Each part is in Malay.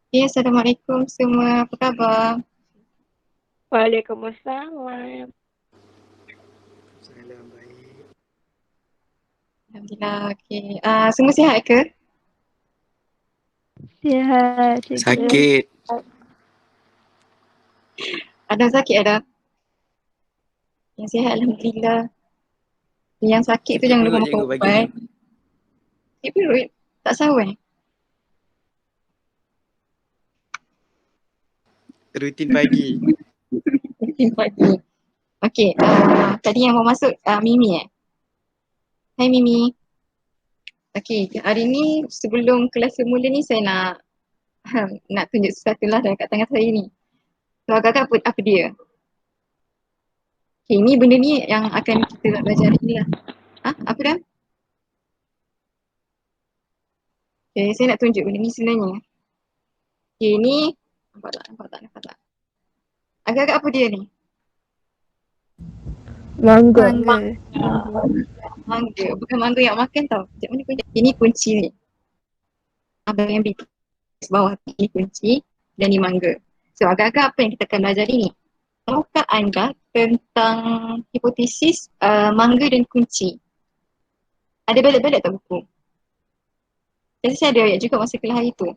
Ya, Assalamualaikum semua. Apa khabar? Waalaikumsalam. Salam baik. Alhamdulillah. Okey. Semua sihat ke? Sihat, cikgu. Sakit. Ada sakit ada? Yang sihat Alhamdulillah. Yang sakit tu Sakit jangan lupa perut makan cikgu pagi ni. ubat. Sakit perut? Tak sahur eh? Rutin pagi. Mungkin pagi. Okey. Tadi yang mau masuk Mimi eh? Hai Mimi. Okey. Hari ni sebelum kelas semula ni saya nak tunjuk sesuatu lah dekat tangan saya ni. So agak-agak apa dia? Okey, ni benda ni yang akan kita belajar hari ni lah. Apa dah? Okay, saya nak tunjuk benda ni sebenarnya. Okay, ni nampak tak? Agak-agak apa dia ni? Mangga. Mangga. Bukan mangga yang makan tau. Sekejap mana kunci? Ini kunci ni. Abang yang big bawah ni kunci dan ni mangga. So agak-agak apa yang kita akan belajar ni? Tahukah anda tentang hipotesis mangga dan kunci? Ada balik-balik tak buku? Jadi saya ada ayat juga masa kuliah hari tu.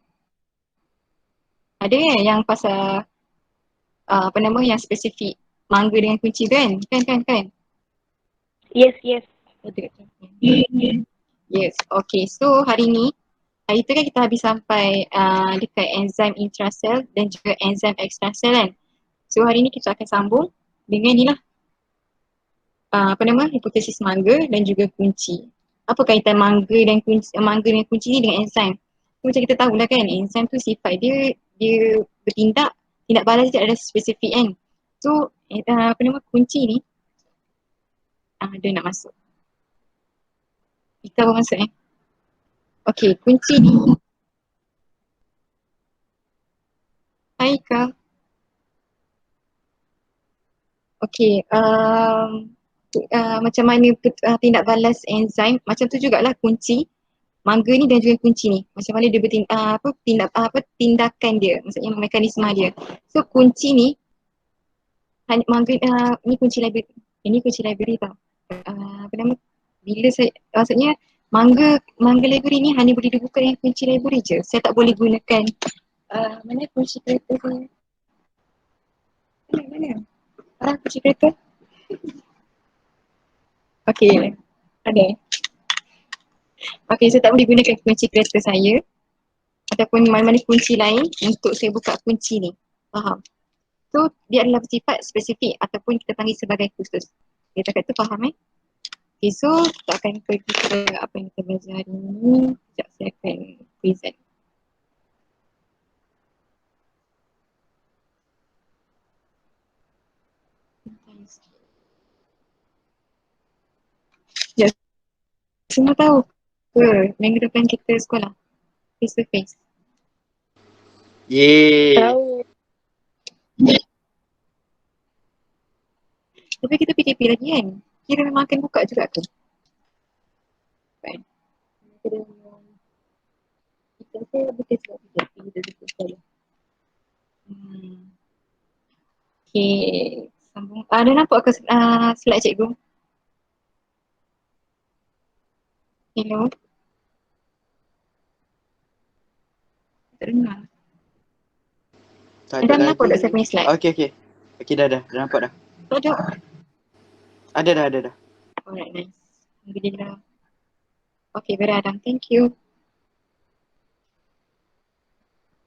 Ada yang pasal apa nama yang spesifik mangga dengan kunci tu kan? Kan? Yes, yes. Yes, okay. So hari tu kan kita habis sampai dekat enzim intrasel dan juga enzim extrasel kan. So hari ni kita akan sambung dengan ni lah apa nama hipotesis mangga dan juga kunci. Apa kaitan mangga dan kunci ni dengan enzim? So, macam kita tahulah kan enzim tu sifat dia bertindak, tindak balas dia ada spesifik kan. So apa nama kunci ni dia nak masuk. Kita apa masuk Okay, kunci ni. Hai Kak. Okay, macam mana tindak balas enzim, macam tu jugalah kunci. Mangga ni dan juga kunci ni. Macam mana dia tindakan dia, maksudnya mekanisme dia. So kunci ni, mangga ni kunci library. Ini kunci library tau. Apa nama? Bila saya, maksudnya mangga library ni hanya boleh dibuka dengan kunci library je. Saya tak boleh gunakan mana kunci kereta saya? Mana? Kunci kereta? Okay, ada. Okay, saya tak boleh gunakan kunci kereta saya ataupun mana-mana kunci lain untuk saya buka kunci ni. Faham? So, dia adalah bersifat spesifik ataupun kita panggil sebagai khusus. Dia cakap tu faham Okay, so kita akan pergi ke apa yang kita belajar hari ni. Sekejap saya akan present. Ya, semua tahu ke minggu depan kita sekolah face to face. Yeay. Tahu. Tapi kita PKP lagi kan? Kira memang akan buka juga ke? Kan? Kita betul sebab PKP kita betul sekolah. Okay, sambung. Ada nampak ke slide cikgu? Hello? Tak dengar. Tak Anda ada nampak lagi. tak saya punya slide? Okay. Okay dah nampak dah. Tak ada. Ada dah. Alright, nice. Alhamdulillah. Okay, beradang. Thank you.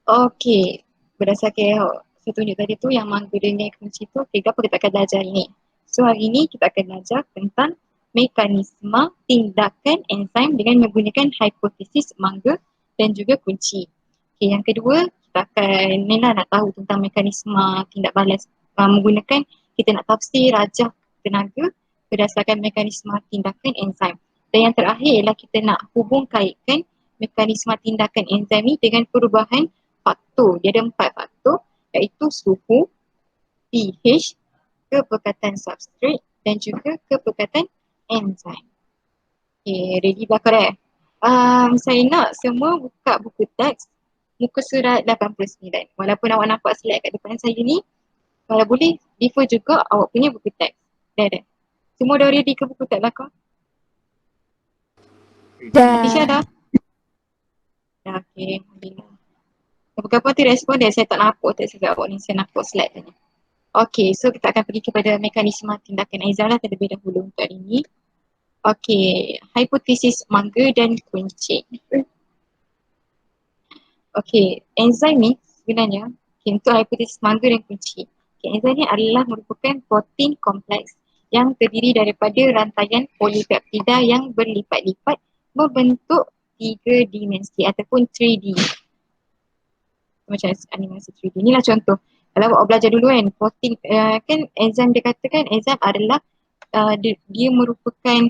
Okay, berdasarkan saya tunjuk tadi tu yang mangga dengan kunci tu, okay, apa kita akan belajar ini? So hari ini kita akan belajar tentang mekanisme tindakan enzim dengan menggunakan hipotesis mangga dan juga kunci. Okay, yang kedua kita akan nak tahu tentang mekanisme tindak balas menggunakan, kita nak tafsir rajah tenaga berdasarkan mekanisme tindakan enzim. Dan yang terakhir ialah kita nak hubung kaitkan mekanisme tindakan enzim ni dengan perubahan faktor. Dia ada 4 faktor iaitu suhu, pH, kepekatan substrate dan juga kepekatan enzim. Okay, ready belakang saya nak semua buka buku teks muka surat 89. Walaupun awak nampak slide kat depan saya ni, kalau boleh refer juga awak punya buku teks. Dah. Semua dah ready ke buku teks belakang? Tisha dah? Dah, okey. Alhamdulillah. Apa-apa nanti respon dia, saya tak nampak teks juga awak ni, saya nampak slide tadi. Okey, so kita akan pergi kepada mekanisme tindakan enzim lah terlebih dahulu untuk hari ini. Okey, hipotesis mangga dan kunci. Okey, enzim ni sebenarnya untuk hipotesis mangga dan kunci. Okay, enzim ni adalah merupakan protein kompleks yang terdiri daripada rantaian polipeptida yang berlipat-lipat membentuk 3 dimensi ataupun 3D. Macam animasi 3D. Inilah contoh. Kalau awak belajar dulu kan, protein kan enzim dikatakan enzim adalah dia merupakan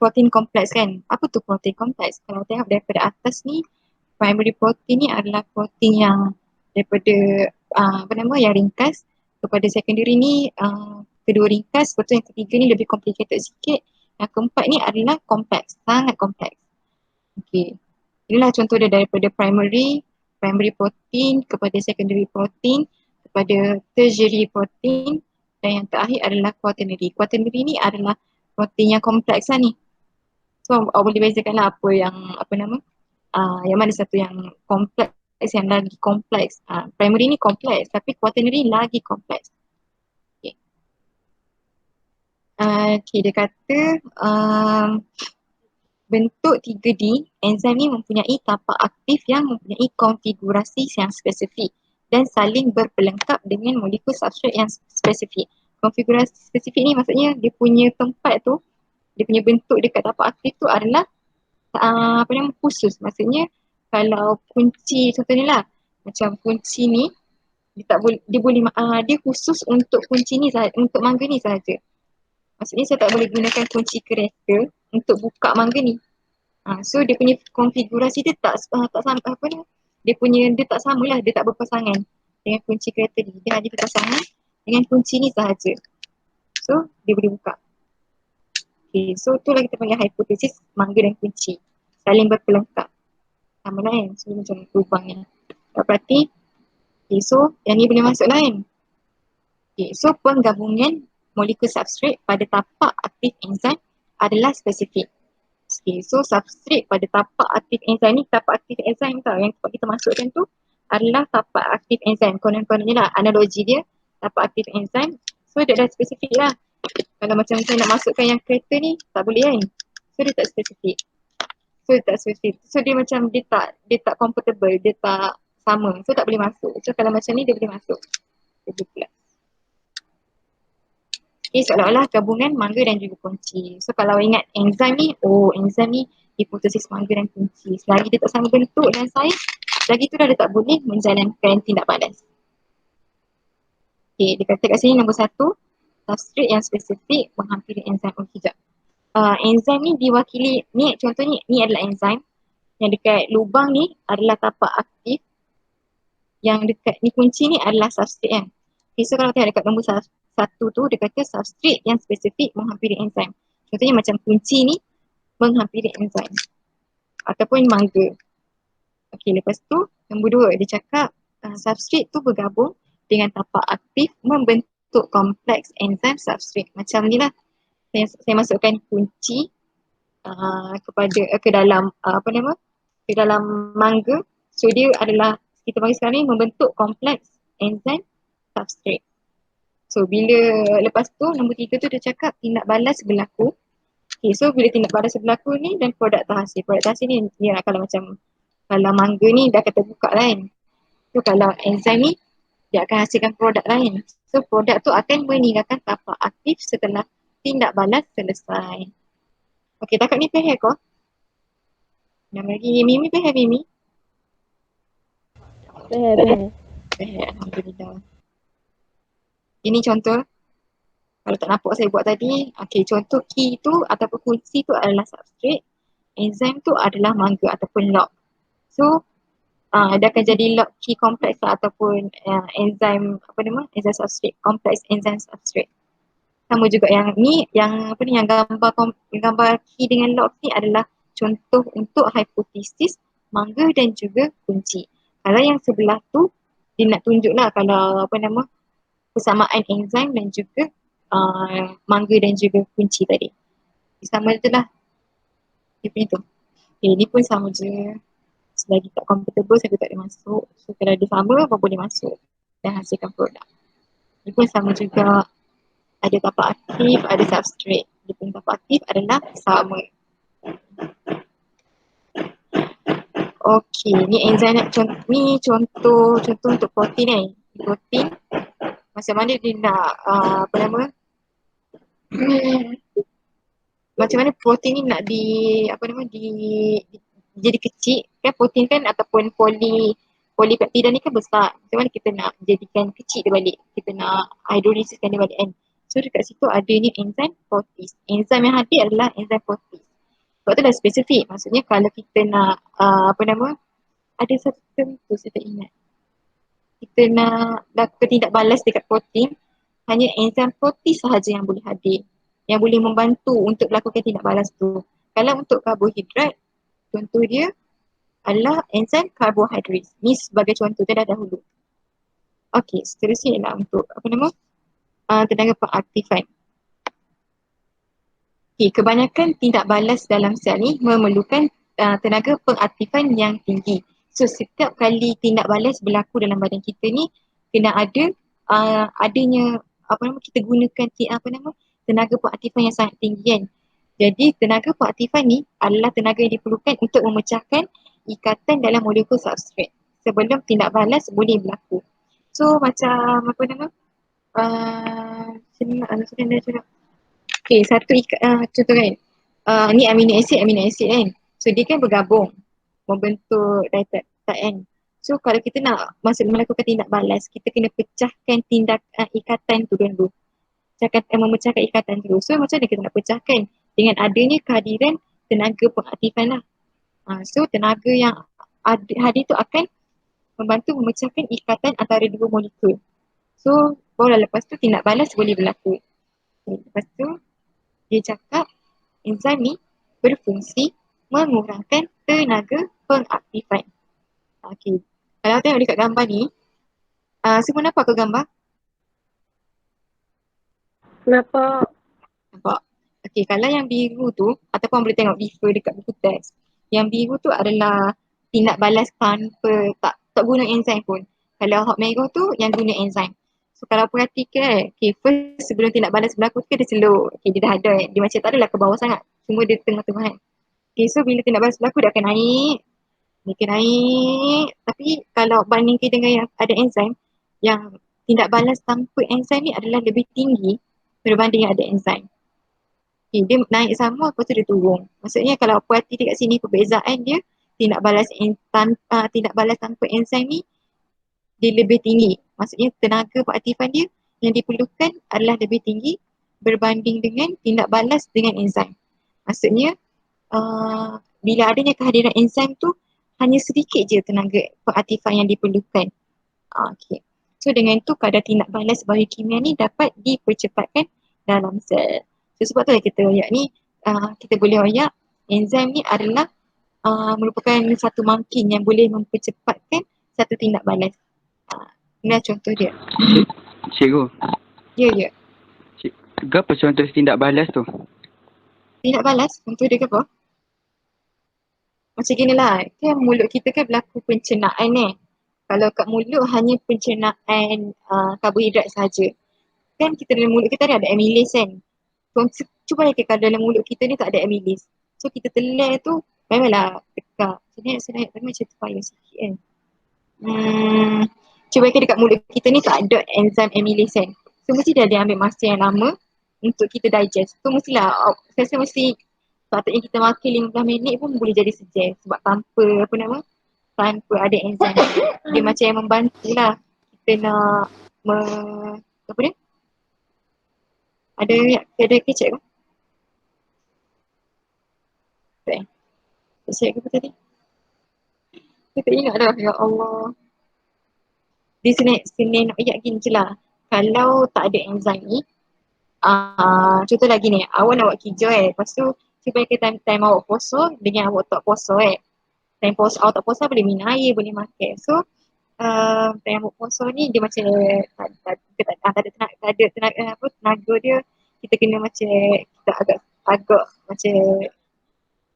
protein kompleks kan. Apa tu protein kompleks? Kalau tengok daripada atas ni, primary protein ni adalah protein yang daripada yang ringkas, kepada secondary ni kedua ringkas, betul yang ketiga ni lebih complicated sikit, yang keempat ni adalah kompleks, sangat kompleks. Okey. Inilah contoh dia daripada primary protein kepada secondary protein kepada tertiary protein dan yang terakhir adalah quaternary. Quaternary ni adalah protein yang kompleks lah ni. So awak boleh bezakan lah apa yang yang mana satu yang kompleks, yang lagi kompleks. Primary ni kompleks tapi quaternary lagi kompleks. Okay. Okay, dia kata bentuk 3D, enzim ni mempunyai tapak aktif yang mempunyai konfigurasi yang spesifik dan saling berpelengkap dengan molekul substrat yang spesifik. Konfigurasi spesifik ni maksudnya dia punya tempat tu, dia punya bentuk dekat tapak aktif tu adalah khusus. Maksudnya kalau kunci contohnya lah, macam kunci ni dia khusus untuk kunci ni sahaja, untuk mangga ni sahaja. Maksudnya saya tak boleh gunakan kunci kereta untuk buka mangga ni. So dia punya konfigurasi dia tak sama dia tak samalah, dia tak berpasangan dengan kunci kereta ni. Dia hanya berpasangan dengan kunci ni sahaja. So dia boleh buka. Okay, so itulah kita panggil hipotesis mangga dan kunci. Saling berpelengkap. Sama lah kan, so macam lubang ni. Berarti, okay, so yang ni boleh masuk lah kan. Okay, so penggabungan molekul substrat pada tapak aktif enzim adalah spesifik. Okay, so substrat pada tapak aktif enzim ni, tapak aktif enzim tau yang kita masukkan tu adalah tapak aktif enzim. Konon-kononnya lah, analogi dia tapak aktif enzim. So dia dah spesifik lah. Kalau macam saya nak masukkan yang kereta ni, tak boleh kan. So dia tak spesifik. So dia macam dia tak compatible, dia tak sama. So tak boleh masuk. So kalau macam ni dia boleh masuk. Dia pula. Okay, seolah-olah gabungan mangga dan juga kunci. So kalau ingat enzim ni, enzim ni hipotesis mangga dan kunci. Selagi dia tak sama bentuk dan saiz, selagi tu dah dia tak boleh menjalankan tindak balas. Okay, dia kata kat sini nombor 1, substrat yang spesifik menghampiri enzim. Sekejap. Enzim ni diwakili, ni contohnya ni adalah enzim. Yang dekat lubang ni adalah tapak aktif. Yang dekat ni kunci ni adalah substrat kan. Okay, so kalau tengok dekat nombor 1 tu, dia kata substrat yang spesifik menghampiri enzim. Contohnya macam kunci ni menghampiri enzim. Ataupun mangga. Okay, lepas tu nombor 2 dia cakap substrat tu bergabung dengan tapak aktif membentuk kompleks enzim substrat. Macam ni lah. Saya masukkan kunci ke dalam ke dalam mangga. So dia adalah, kita bagi sekarang ni membentuk kompleks enzim substrat. So bila lepas tu nombor 3 tu dia cakap tindak balas berlaku. Okay, so bila tindak balas berlaku ni dan produk terhasil. Produk terhasil ni ya, kalau mangga ni dah kata buka kan. So kalau enzim ni dia akan hasilkan produk lain. So produk tu akan meninggalkan tapak aktif setelah tindak balas selesai. Okay, takat ni faham kau? Nama lagi Mimi faham Mimi? Faham. Alhamdulillah. Ini contoh. Kalau tak nampak saya buat tadi, okay, contoh key tu ataupun kunci tu adalah substrat. Enzim tu adalah mangga ataupun log. So, dia akan jadi log key kompleks lah, ataupun enzim, enzim substrat, kompleks enzim substrat. Sama juga yang ni, yang gambar key dengan log ni adalah contoh untuk hipotesis mangga dan juga kunci. Kalau yang sebelah tu dia nak tunjuk lah kalau apa nama persamaan enzim dan juga mangga dan juga kunci tadi. Sama je lah dia punya tu. Okay, ni pun sama je. Selagi tak comfortable saya tak boleh masuk. So kalau dia sama baru boleh masuk dan hasilkan produk. Ni pun sama juga. Ada tapak aktif, ada substrate. Dia punya tapak aktif adalah sama. Okey, ni enzim nak contoh untuk protein ni. Protein macam mana dia nak apa nama? Macam mana protein ni nak jadi kecil kan, protein kan ataupun polipeptida ni kan besar. Macam mana kita nak jadikan kecil dia balik? Kita nak hidrolysiskan dia balik kan. So dekat situ ada ni enzim protease. Enzim yang hadir adalah enzim protease. Sebab tu dah spesifik. Maksudnya kalau kita nak ada satu term tu saya tak ingat. Kita nak lakukan tindak balas dekat protein, hanya enzim protease sahaja yang boleh hadir, yang boleh membantu untuk melakukan tindak balas tu. Kalau untuk karbohidrat, contoh dia adalah enzim carbohydrate. Ni sebagai contoh dah dahulu. Okey, seterusnya ialah untuk tenaga pengaktifan. Okay, kebanyakan tindak balas dalam sel ni memerlukan tenaga pengaktifan yang tinggi. So setiap kali tindak balas berlaku dalam badan kita ni kena ada adanya kita gunakan tenaga pengaktifan yang sangat tinggi kan. Jadi tenaga pengaktifan ni adalah tenaga yang diperlukan untuk memecahkan ikatan dalam molekul substrat sebelum tindak balas boleh berlaku. So macam okay, satu contoh kan, ni amino acid kan. So dia kan bergabung membentuk ditetrat kan. So kalau kita nak melakukan tindak balas, kita kena pecahkan ikatan tu dulu. Memecahkan ikatan tu. So macam mana kita nak pecahkan? Dengan adanya kehadiran tenaga pengaktifan lah. So tenaga yang hadir tu akan membantu memecahkan ikatan antara dua molekul. So barulah lepas tu tindak balas boleh berlaku. Lepas tu dia cakap enzim ni berfungsi mengurangkan tenaga pengaktifan. Okey. Kalau tengok dekat gambar ni, semua nampak ke gambar? Nampak. Nampak. Okey, kalau yang biru tu ataupun boleh tengok refer dekat buku teks. Yang biru tu adalah tindak balas tanpa tak guna enzim pun. Kalau hot merah tu yang guna enzim. So kalau perhatikan, okay, first sebelum tindak balas berlaku tu dia slow. Okay, dia dah ada, dia macam tak adalah ke bawah sangat. Semua dia tengah-tengah kan. Okay, so bila tindak balas berlaku dia akan naik. Dia akan naik. Tapi kalau bandingkan dengan yang ada enzim, yang tindak balas tanpa enzim ni adalah lebih tinggi berbanding yang ada enzim. Okay, dia naik sama, lepas tu dia turun. Maksudnya kalau perhati dekat sini perbezaan dia, tindak balas tanpa enzim ni dia lebih tinggi. Maksudnya tenaga pengaktifan dia yang diperlukan adalah lebih tinggi berbanding dengan tindak balas dengan enzim. Maksudnya bila adanya kehadiran enzim tu hanya sedikit je tenaga pengaktifan yang diperlukan. Okay. So dengan itu kadar tindak balas biokimia ni dapat dipercepatkan dalam sel. So sebab tu kita royak ni kita boleh royak enzim ni adalah merupakan satu mangkin yang boleh mempercepatkan satu tindak balas. Inilah contoh dia. Cikgu. Ya. Apa contoh tindak balas tu? Tindak balas, contoh dia ke apa? Macam gini lah, kan mulut kita kan berlaku pencernaan ni. Kalau kat mulut hanya pencernaan karbohidrat saja. Kan kita dalam mulut kita ada amylase kan. Cuba lagi kalau dalam mulut kita ni tak ada amylase. So kita telan tu memanglah tekak. Sebenarnya macam tu payah sikit kan. Cuba dekat mulut kita ni tak ada enzim amylase kan. So mesti dia ambil masa yang lama untuk kita digest. So mestilah, saya rasa mesti patutnya kita makan 15 minit pun boleh jadi sejam. Sebab tanpa ada enzim. Dia macam yang membantu lah. Kita nak ada kecap ke? Kecap ke apa tadi? Saya tak ingat dah, ya Allah. Di sini nak ayat gini je lah. Kalau tak ada enzim ni, contoh lagi ni, awak nak buat kerja lepas tu cuba ke time awak puasa dengan awak tak puasa Time puasa, awak tak puasa boleh minum air, boleh makan. So yang berpuasa ni dia macam tak ada tenaga dia, kita kena macam kita agak macam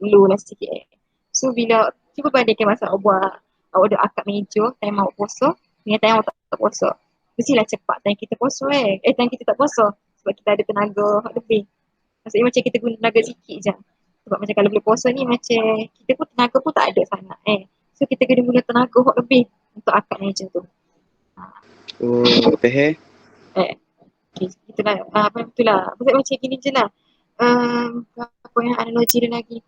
low lah sikit. So bila cuba bandingkan masa awak dah akad meja time awak puasa dengan time awak tak puasa, mestilah cepat time kita puasa time kita tak puasa sebab kita ada tenaga lebih. Maksudnya macam kita guna tenaga sikit je. Sebab macam kalau boleh puasa ni macam kita pun tenaga pun tak ada sangat so kita kena guna tenaga lebih untuk akad meja tu. Oh, faham. Okay, itulah. Itulah. Maksudnya macam gini je lah. Apa yang analogi dia lagi.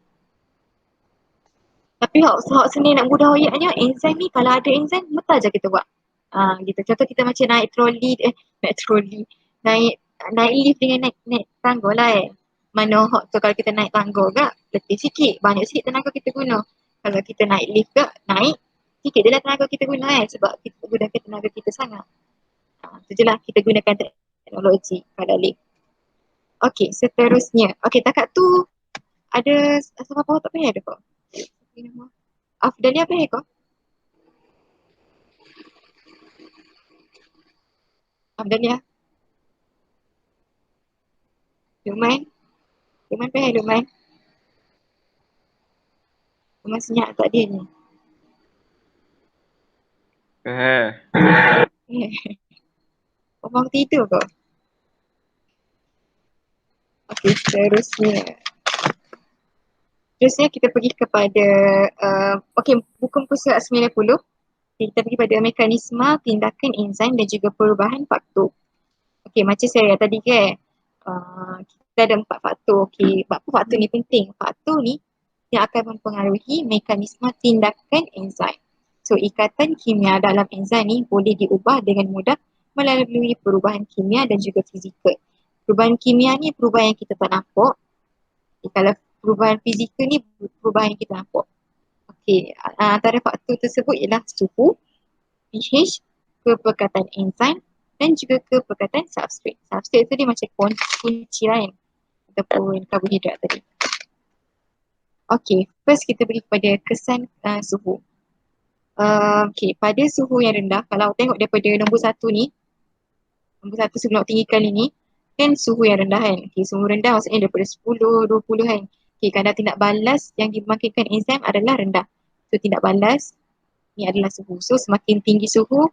Tapi hak seni nak mudah ayatnya, enzyme ni kalau ada enzyme, betul je kita buat. Gitu. Contoh kita macam naik troli, naik lift dengan naik tangga lah Mana hak tu kalau kita naik tangga ke, letih sikit, banyak sikit tenaga kita guna. Kalau kita naik lift ke, naik sikit je lah tenaga kita guna sebab kita gunakan tenaga kita sangat. Tu je lah kita gunakan teknologi pada lift. Okay, seterusnya. Okay, takat tu ada apa-apa tak payah ada kok. Afdali apa kau? Afdali ya? Lumayan payah lumayan. Lumayan senyap tak dia ni. Omong tidur kau? Okay, Terusnya kita pergi kepada buku muka surat 90. Kita pergi pada mekanisme tindakan enzim dan juga perubahan faktor. Okay, macam saya tadi ke kita ada 4 faktor. Okay, apa faktor ni penting? Faktor ni yang akan mempengaruhi mekanisme tindakan enzim. So, ikatan kimia dalam enzim ni boleh diubah dengan mudah melalui perubahan kimia dan juga fizikal. Perubahan kimia ni perubahan yang kita tak nampak. Kalau perubahan fizikal ni perubahan yang kita nampak. Okey, antara faktor tersebut ialah suhu, pH, kepekatan enzim dan juga kepekatan substrate. Substrate tu dia macam kunci lain ataupun karbohidrat tadi. Okey, first kita pergi kepada kesan suhu. Okey, pada suhu yang rendah, kalau tengok daripada nombor 1 ni, nombor 1 sebelum tinggi kali ni, kan suhu yang rendah kan. Okey, suhu rendah maksudnya daripada 10, 20 kan. Okey, kadar tindak balas yang dibangkitkan enzim adalah rendah. So, tindak balas ni adalah suhu. So, semakin tinggi suhu,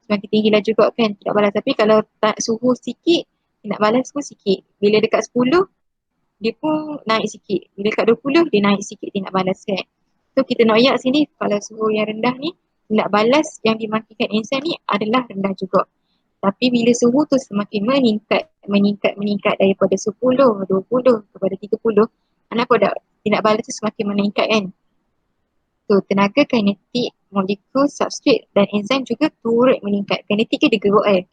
semakin tinggilah juga kan tindak balas. Tapi kalau tak suhu sikit, tindak balas pun sikit. Bila dekat 10, dia pun naik sikit. Bila dekat 20, dia naik sikit tindak balas kan. So, kita nak ayat sini, kalau suhu yang rendah ni, tindak balas yang dibangkitkan enzim ni adalah rendah juga. Tapi bila suhu tu semakin meningkat daripada 10, 20 kepada 30, kenapa tindak balas tu semakin meningkat kan? So, tenaga kinetik, molekul, substrate dan enzim juga turut meningkat. Kinetik dia gerak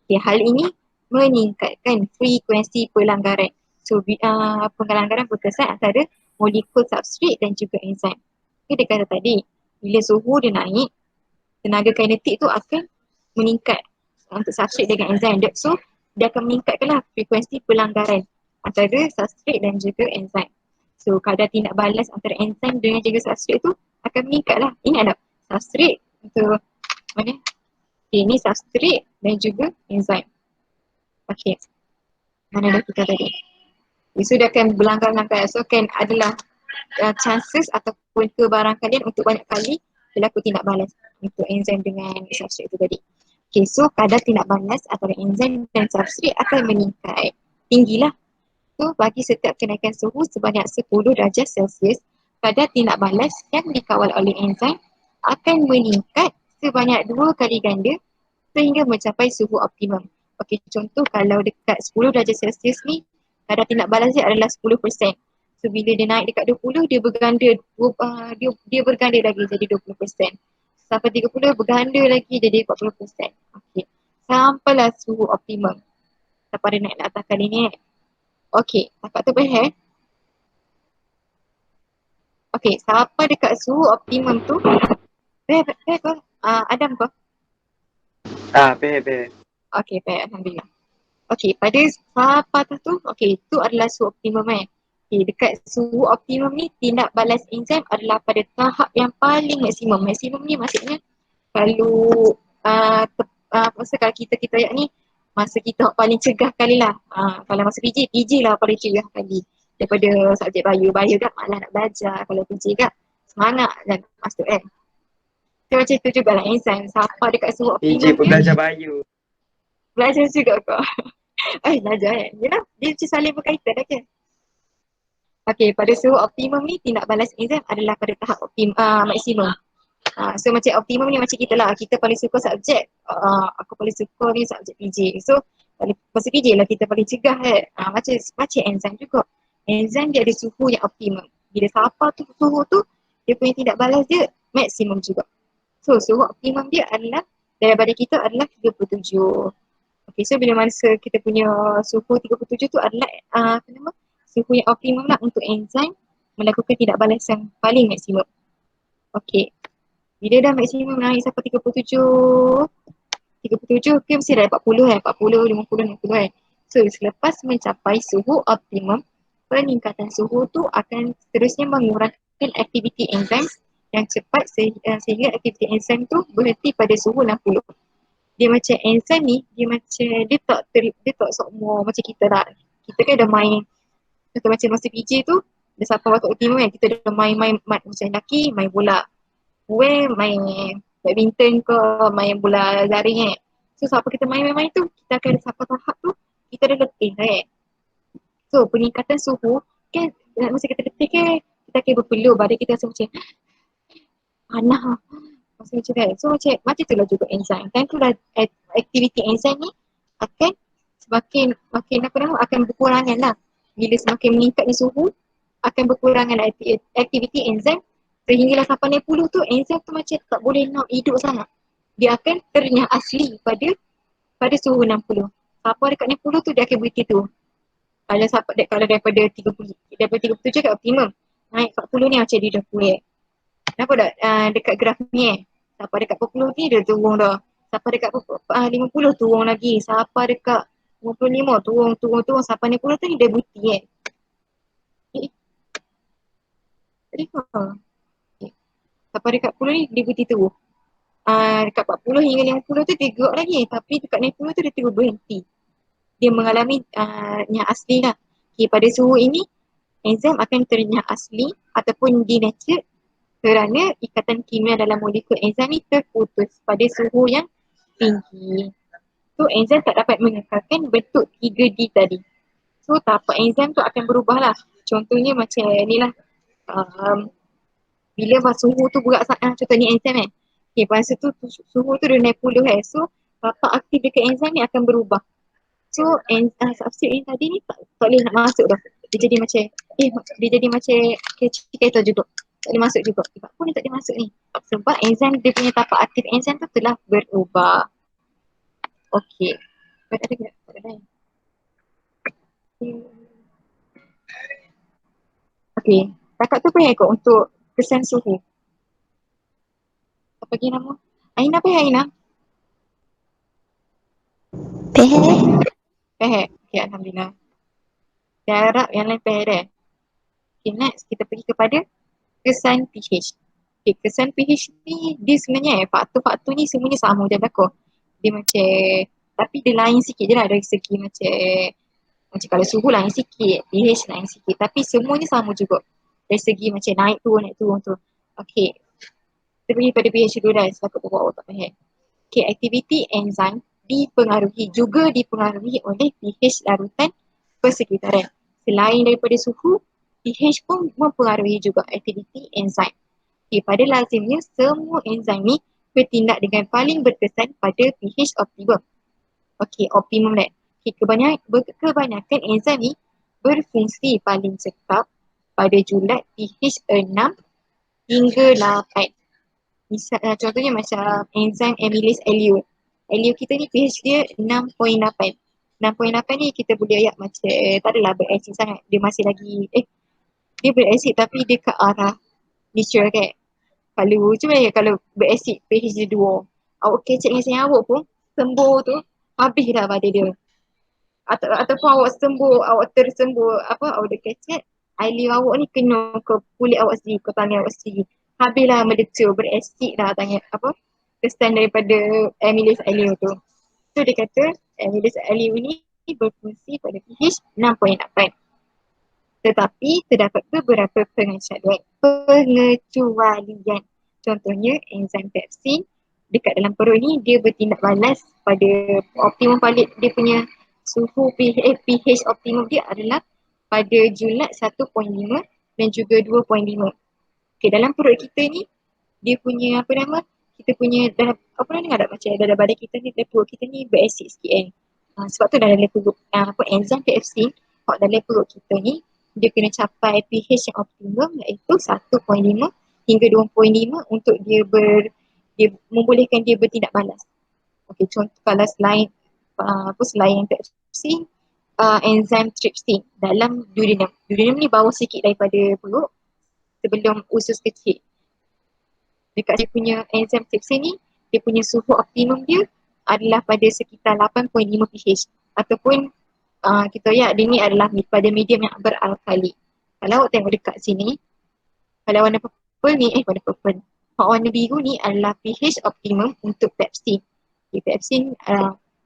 Okay, hal ini meningkatkan frekuensi pelanggaran. So, pelanggaran berkesan antara molekul, substrate dan juga enzim. Okay, dia kata tadi, bila suhu dia naik, tenaga kinetik tu akan meningkat untuk substrate dengan enzim. So, dia akan meningkatkanlah frekuensi pelanggaran antara substrate dan juga enzim. So, kadar tindak balas antara enzim dengan juga substrate tu akan meningkatlah. Ingat tak? Substrate untuk mana? Okay, ni substrate dan juga enzim. Okay. Mana dah kita tadi? So, dia akan berlanggar-langgar. So, kan adalah chances ataupun kebarangkalian untuk banyak kali berlaku tindak balas untuk enzim dengan substrate itu tadi. Okay, so kadar tindak balas antara enzim dan substrate akan meningkat. Tinggilah. So, bagi setiap kenaikan suhu sebanyak 10 darjah Celsius, kadar tindak balas yang dikawal oleh enzim akan meningkat sebanyak 2 kali ganda sehingga mencapai suhu optimum. Okey, contoh kalau dekat 10 darjah Celsius ni, kadar tindak balas dia adalah 10%. So, bila dia naik dekat 20, dia berganda lagi jadi 20%. Sampai 30 berganda lagi jadi 40%. Okey. Sampailah suhu optimum. Sampai dia naik atas kali ni. Okey, takat tu faham? Okey, sampai dekat suhu optimum tu. Faham kau? Adam kau? Faham. Okey, faham. Alhamdulillah. Okey, pada sampai atas tu, okey, itu adalah suhu optimum Okay, dekat suhu optimum ni tindak balas enzim adalah pada tahap yang paling maksimum. Maksimum ni maksudnya Kalau masa kalau kita ayat ni, masa kita paling cegah kali lah. Kalau masa PJ lah paling cegah kali. Daripada subjek bio kan malah nak belajar. Kalau PJ kan semangat dan masuk kan. So macam tu jugalah insan. Siapa dekat suruh PJ optimum pun ni, belajar bio. belajar juga kau. Belajar kan. Yelah, dia macam saling berkaitan dah kan. Okay, pada suruh optimum ni tindak balas exam adalah pada tahap maksimum. So macam optimum ni macam kita lah. Kita paling suka subjek. Aku paling suka ni subjek PJ. So pasal PJ lah kita paling cegah kan. Macam enzyme juga. Enzyme dia ada suhu yang optimum. Bila siapa tu suhu tu, dia punya tindak balas dia maksimum juga. So suhu optimum dia adalah daripada kita adalah 37. Okay, so bila masa kita punya suhu 37 tu adalah apa nama, suhu yang optimum lah untuk enzyme melakukan tindak balas yang paling maksimum. Okay, bila dah maksimum naik sampai 37 ke mesti dah 40 kan, 40, 50, 60 kan. So selepas mencapai suhu optimum, peningkatan suhu tu akan seterusnya mengurangkan aktiviti enzim yang cepat sehingga aktiviti enzim tu berhenti pada suhu 60. Dia macam enzim ni, dia tak semua macam kita lah. Kita kan dah main, macam masa PJ tu, dah sampai waktu optimum kan, kita dah main macam lelaki, main bola. Main badminton ke, main bola jaring kan. So siapa kita main-main tu, kita akan sampai tahap tu, kita dah letih kan. So peningkatan suhu, kan masa kita letih kan, kita akan berpeluh, badan kita rasa macam panas. Macam kan. So macam tu lah juga enzim. Kan tu lah aktiviti enzim ni akan semakin akan berkurangan lah. Bila semakin meningkatnya suhu, akan berkurangan aktiviti enzim sehinggalah sampai 60 tu enzim tu macam tak boleh nak hidup sangat. Dia akan ternyah asli pada suhu 60. Siapa dekat 60 tu dia akan berhenti tu. Kalau daripada 37 kat optimum, naik 40 ni macam dia dah kuat. Nampak tak dekat graf ni siapa dekat 40 ni dia turun dah. Siapa dekat 50 turun lagi. Siapa dekat 55 turun. Siapa 60 tu ni dia berhenti kan. Siapa dekat 10 ni dia berhenti turun. Dekat 40 hingga 50 tu dia gerak lagi. Tapi dekat 60 tu dia terus berhenti. Dia mengalami nyah asli lah. Okay, pada suhu ini, enzim akan ternyah asli ataupun denatured kerana ikatan kimia dalam molekul enzim ni terputus pada suhu yang tinggi. So enzim tak dapat mengekalkan bentuk 3D tadi. So tapak enzim tu akan berubah lah. Contohnya macam ni lah. Bila suhu tu berat sangat, contohnya enzim kan. Okay, masa tu suhu tu dah naik 10 kan. So tapak aktif dekat enzim ni akan berubah. So substrate ni tadi ni tak boleh nak masuk dah. Dia jadi macam kereta juga. Tak boleh masuk juga. Sebab pun dia tak boleh masuk ni. Sebab enzim dia punya tapak aktif enzim tu telah berubah. Okay. Tak ada tak? Tak ada. Okay. Kakak tu payah ikut untuk kesan suhu. Apa lagi nama? Aina payah Aina? Payah. Okay, Alhamdulillah. Saya harap yang lain payah dah. Okay, next kita pergi kepada kesan pH. Okay, kesan pH ni dia sebenarnya faktor-faktor ni semuanya sama je berlaku. Dia macam, tapi dia lain sikit je lah dari segi macam kalau suhu lain sikit, pH lain sikit. Tapi semuanya sama juga. Dari segi macam naik turun tu. Okay, kita pergi pada pH dulu dah sebab buat tak payah. Okay, aktiviti enzim dipengaruhi oleh pH larutan persekitaran. Selain daripada suhu, pH pun mempengaruhi juga aktiviti enzim. Okay, pada lazimnya semua enzim ni bertindak dengan paling berkesan pada pH optimum. Okay, optimum dah. Okay, kebanyakan enzim ni berfungsi paling cekap pada julat pH 6 hingga 8. Contohnya macam enzim amylase LU. LU kita ni pH dia 6.8. 6.8 ni kita boleh ayat macam tak adalah berasid sangat. Dia masih lagi dia berasid tapi dia ke arah natural kan. Kalau macam mana kalau berasid pH dia 2. Awak kecek dengan sayang awak pun sembuh tu habis dah badan dia. Ataupun awak tersembuh awak dah kecek, air liur awak ni kena ke kulit awak sendiri, ke tangan awak sendiri. Habislah melecur, berasid dah tangan kesan daripada amylase aleo tu. So dia kata amylase aleo ni berfungsi pada pH 6.8. Tetapi terdapat beberapa pengecualian. Contohnya enzim pepsin dekat dalam perut ni dia bertindak balas pada optimum valid dia punya suhu pH optimum dia adalah pada julat 1.5 dan juga 2.5. Okay, dalam perut kita ni dia punya apa nama, kita punya dalam apa nama dengar tak macam dalam badan kita ni, dalam perut kita ni berasid sikit kan. Sebab tu dalam perut enzim pepsin dalam perut kita ni dia kena capai pH yang optimum iaitu 1.5 hingga 2.5 untuk dia membolehkan dia bertindak balas. Okey, contoh kalau selain selain pepsin, enzim trypsin dalam duodenum. Duodenum ni bawah sikit daripada perut sebelum usus kecil. Dekat dia punya enzim trypsin ni, dia punya suhu optimum dia adalah pada sekitar 8.5 pH ataupun kita lihat dia ni adalah pada medium yang beralkali. Kalau awak tengok dekat sini, kalau warna purple ni, warna purple, warna biru ni adalah pH optimum untuk pepsin. Pepsin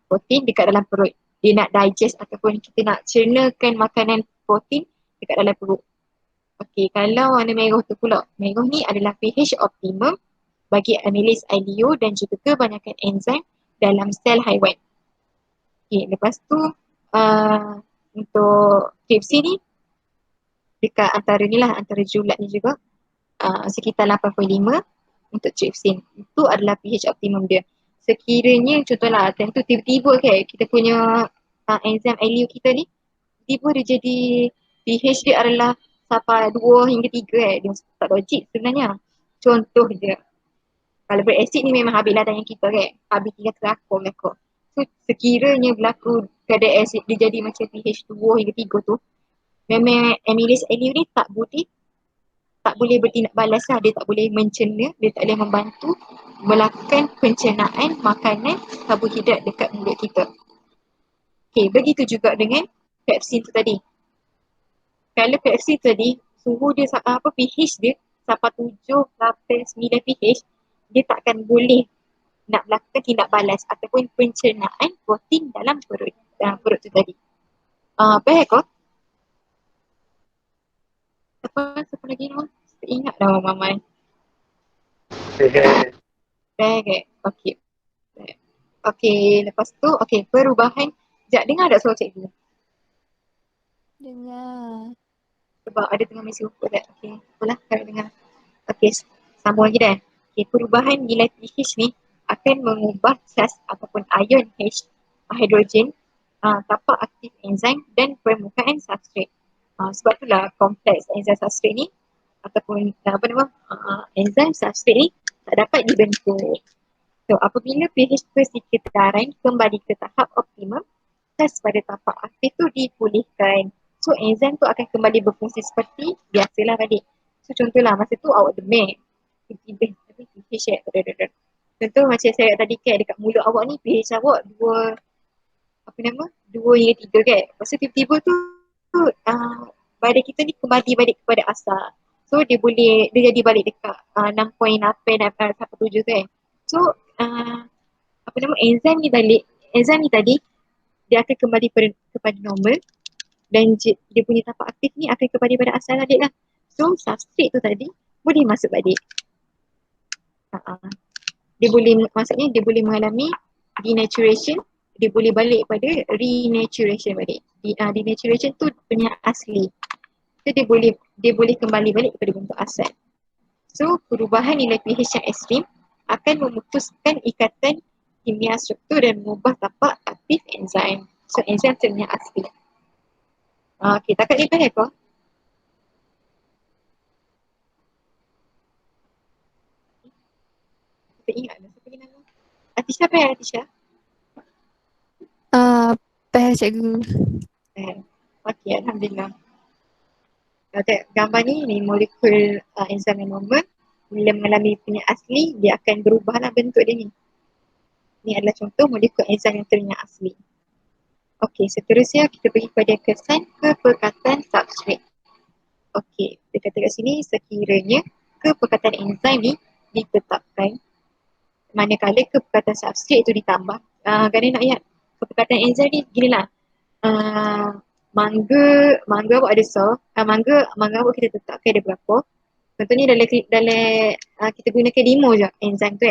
protein dekat dalam perut. Dia nak digest ataupun kita nak cernakan makanan protein dekat dalam perut. Okey, kalau warna merah tu pula, merah ni adalah pH optimum bagi amylase aleo dan juga kebanyakan enzim dalam sel haiwan. Okey, lepas tu untuk trypsin ni dekat antara ni lah, antara julat ni juga sekitar 8.5 untuk trypsin. Itu adalah pH optimum dia. Sekiranya contohlah tentu tiba-tiba kita punya enzim aleo kita ni tiba dia jadi pH dia adalah sampai 2 hingga 3 dia tak logik sebenarnya. Contoh je, kalau berasid ni memang habislah daya kita habis tinggal kelakor. So sekiranya berlaku kadar asid dia jadi macam pH 2 hingga 3 tu, memang amylase aleo ni tak boleh bertindak balas lah. Dia tak boleh mencerna, dia tak boleh membantu melakukan pencernaan makanan karbohidrat dekat mulut kita. Okay, begitu juga dengan pepsin tu tadi. Kalau pepsin tadi, suhu dia pH dia sampai 7 sampai 9 pH, dia takkan boleh nak melakukan tindak balas ataupun pencernaan protein dalam perut tu tadi. Faham kau? Siapa lagi nama? Tak ingat nama Maman. Baik. Okey. Okey, lepas tu perubahan. Sekejap, dengar tak suara cikgu? Dengar. Sebab ada tengah mesti ukur tak? Okey, apalah kalau dengar. Okey, sambung lagi dah. Okey, perubahan nilai pH ni akan mengubah gas ataupun ion H, hidrogen, tapak aktif enzim dan permukaan substrat. Sebab itulah kompleks enzim substrat ni ataupun enzim substrat ni tak dapat dibentuk. So apabila pH persekitaran kembali ke tahap optimum, gas pada tapak aktif tu dipulihkan. So enzim tu akan kembali berfungsi seperti biasalah balik. So contohlah masa tu awak demam, tiba-tiba pH contoh macam saya tadi dekat mulut awak ni pH awak 2 hingga 3 Lepas tu tiba-tiba tu badan kita ni kembali balik kepada asal. So dia jadi balik dekat 6.8 dan 7 So enzim ni tadi dia akan kembali kepada normal dan dia punya tapak aktif ni akan kembali pada asal balik lah. So substrate tu tadi boleh masuk balik. Dia boleh mengalami denaturation, dia boleh balik pada renaturation balik. Denaturation tu punya asli. So dia boleh kembali balik kepada bentuk asal. So perubahan nilai pH yang ekstrim akan memutuskan ikatan kimia struktur dan mengubah tapak aktif enzim. So enzim ternyata asli. Okay, takat ni faham kau? Tak ingat dah siapa nama. Atisha faham Atisha? Faham cikgu. Okay, Alhamdulillah. Tengok gambar ni molekul enzim yang normal bila mengalami punya asli, dia akan berubahlah bentuk dia ni. Ni adalah contoh molekul enzim yang ternyata asli. Okey, seterusnya kita pergi pada kesan kepekatan substrat. Okey, dia kata kat sini sekiranya kepekatan enzim ni ditetapkan. manakala kepekatan substrate itu ditambah. Gani nak ingat kepekatan enzim ni gini lah. Mangga awak ada mangga awak kita tetapkan ada berapa. Contohnya dalam kita gunakan 5 je enzim tu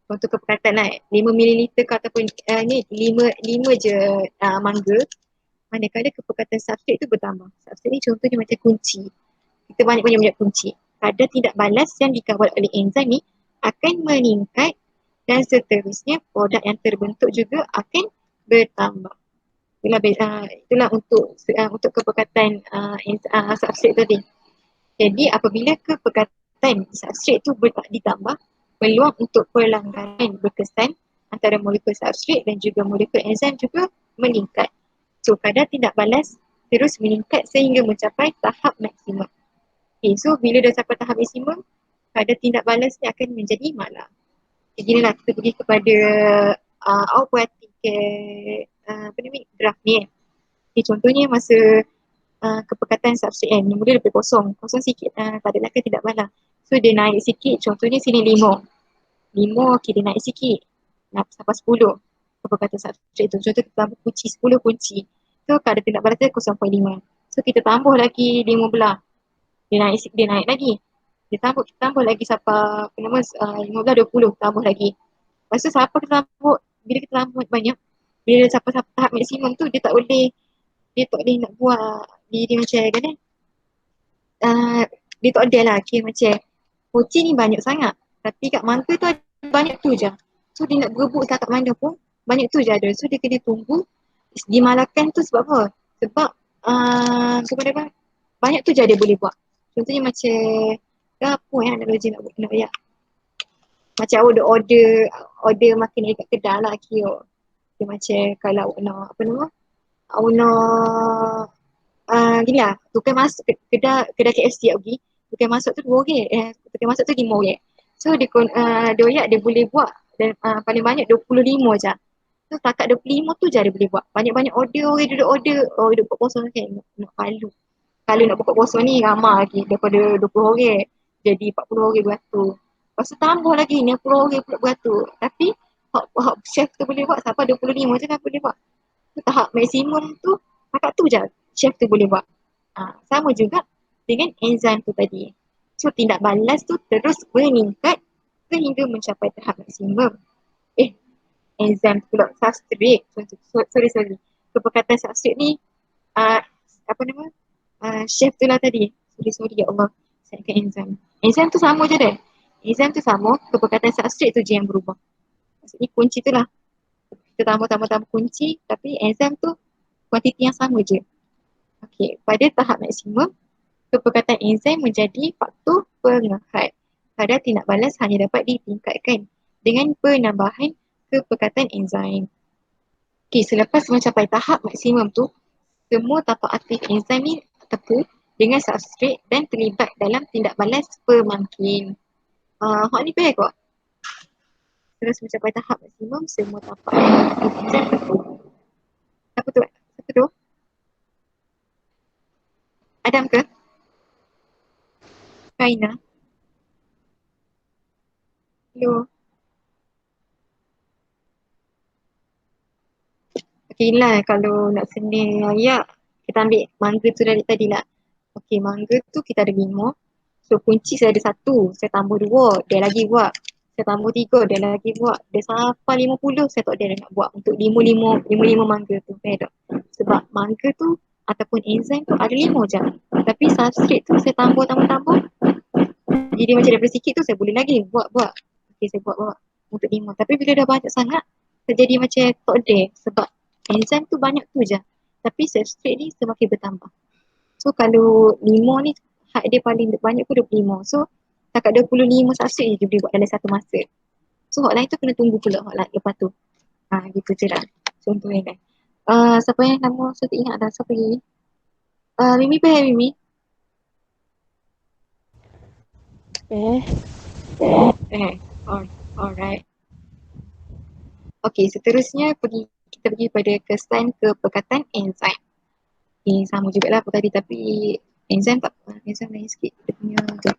untuk kepekatan lah 5 ml ke ataupun ni 5 je mangga. Manakala kepekatan substrate tu bertambah. Substrate ni contohnya macam kunci. Kita banyak kunci. Kadar tidak balas yang dikawal oleh enzim ni akan meningkat dan seterusnya produk yang terbentuk juga akan bertambah. Itulah untuk kepekatan substrate tadi. Jadi apabila kepekatan substrate tu ditambah, peluang untuk pelanggaran berkesan antara molekul substrate dan juga molekul enzim juga meningkat. So kadar tidak balas terus meningkat sehingga mencapai tahap maksimum. Okay, so bila dah sampai tahap maksimum, kadar tindak balas ni akan menjadi malah. Jadi lah kita pergi kepada awak buat graf ni Okay, contohnya masa kepekatan substrate ni mula lebih kosong sikit, kadar akan tidak balas. So dia naik sikit, contohnya sini 5 okay, dia naik sikit sampai 10 kepekatan substrate tu. Contoh kita tambah kunci 10 kunci. So kadar tindak balas dia 0.5. So kita tambah lagi 15. Dia naik lagi. Kita tambah lagi sampai 15 20 tambah lagi. Lepas tu siapa kita tambah, bila kita tambah banyak, bila sampai tahap maksimum tu dia tak boleh nak buat dia macam kan dia tak ada lah macam kucing ni banyak sangat tapi kat mangga tu ada banyak tu je. So dia nak berebut kat mana pun banyak tu je ada. So dia kena tunggu dimalakkan tu sebab apa? Sebab banyak tu je dia boleh buat. Contohnya macam apa analogi nak buat macam awak ada order makan dekat kedai lah kira. Dia macam kalau awak nak awak nak gini lah, tukar masuk kedai KFC awak pergi, tukar masuk tu RM2, tukar masuk tu RM5. So dia boleh buat dan paling banyak 25 je. So setakat 25 tu je dia boleh buat. Banyak-banyak order, orang duduk order, duduk buka puasa kan, nak palu. Kalau nak buka puasa ni ramai lagi daripada 20 orang, jadi 40 orang beratur. Lepas tu tambah lagi 60 orang pula beratur. Tapi hak chef tu boleh buat sampai 25 je kan boleh buat. So, tahap maksimum tu setakat tu je chef tu boleh buat. Sama juga dengan enzim tu tadi. So tindak balas tu terus meningkat sehingga mencapai tahap maksimum. Enzim pula substrate. Sorry. Kepekatan substrate ni chef tu lah tadi. Sorry ya Allah. Saya ingat enzim. Enzim tu sama je dah. Enzim tu sama, kepekatan substrate tu je yang berubah. Maksudnya kunci tu lah. Kita tambah kunci tapi enzim tu kuantiti yang sama je. Okey, pada tahap maksimum, kepekatan enzim menjadi faktor pengehat. Kadar tindak balas hanya dapat ditingkatkan dengan penambahan kepekatan enzim. Okey, selepas mencapai tahap maksimum tu, semua tapak aktif enzim ni terpu dengan substrate dan terlibat dalam tindak balas pemangkin. Hak ni faham kok? Terus mencapai tahap maksimum, semua tapak aktif enzim terpu. Apa tu? Adam ke? Kaina? Hello? Okay lah, kalau nak seni ayat, kita ambil mangga tu dari tadi lah. Okay, mangga tu kita ada 5. So kunci saya ada 1, saya tambah 2, dia lagi buat. Saya tambah 3, dia lagi buat. Dia sampai 50, saya tak ada nak buat untuk 5 mangga tu. Tak? Sebab mangga tu ataupun enzim tu ada 5 je. Tapi substrate tu saya tambah. Jadi macam daripada sikit tu saya boleh lagi buat. Okay, saya buat untuk 5. Tapi bila dah banyak sangat, terjadi macam tak ada. Sebab enzim tu banyak tu je. Tapi substrate ni semakin bertambah. So kalau 5 ni hak dia paling banyak pun 25. So setakat 25 substrate je dia boleh buat dalam satu masa. So hak lain tu kena tunggu pula hak lain lepas tu. Gitu je lah. Contohnya kan. Siapa yang nama saya tak ingat dah. Siapa lagi? Mimi faham Mimi? Alright. Okay, seterusnya kita pergi pada kesan kepekatan enzim. Okay, sama jugalah apa tadi tapi enzim lain sikit dia punya tu.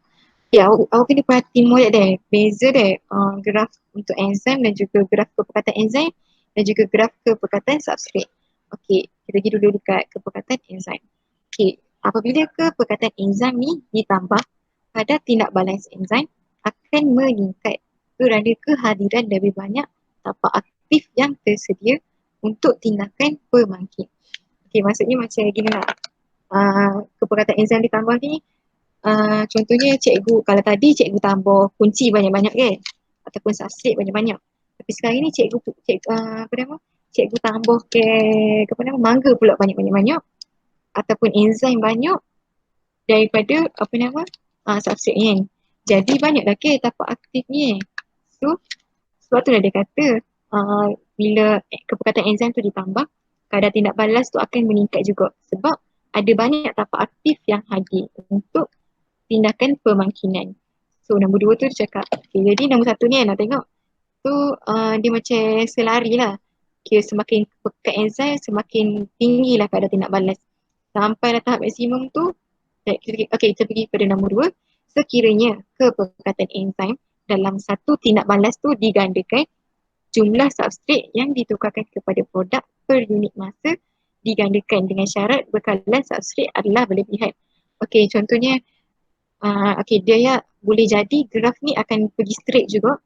Ya, awak kena perhati molek deh. Beza deh graf untuk enzim dan juga graf kepekatan enzim dan juga graf kepekatan substrate. Okey, kita pergi dulu dekat kepekatan enzim. Okey, apabila kepekatan enzim ni ditambah pada tindak balas enzim akan meningkat kerana kehadiran lebih banyak tapak aktif yang tersedia untuk tindakan pemangkit. Okey, maksudnya macam gini lah. Kepekatan enzim ditambah ni contohnya cikgu, kalau tadi cikgu tambah kunci banyak-banyak kan ataupun substrate banyak-banyak. Tapi sekarang ni cikgu tambah ke mangga pula banyak-banyak ataupun enzim banyak daripada substrate ni kan. Jadi banyaklah ke tapak aktif ni. So sebab tu lah dia kata bila kepekatan enzim tu ditambah, kadar tindak balas tu akan meningkat juga sebab ada banyak tapak aktif yang hadir untuk tindakan pemangkitan. So nombor dua tu dia cakap, okay, jadi nombor satu ni nak tengok tu dia macam selari lah. Okay, semakin pekat enzim semakin tinggi lah kadar tindak balas. Sampai dah tahap maksimum tu, kita pergi pada nombor dua. Sekiranya kepekatan enzim dalam satu tindak balas tu digandakan, jumlah substrate yang ditukarkan kepada produk per unit masa digandakan dengan syarat bekalan substrate adalah berlebihan. Okay, contohnya dia ya boleh jadi graf ni akan pergi straight juga.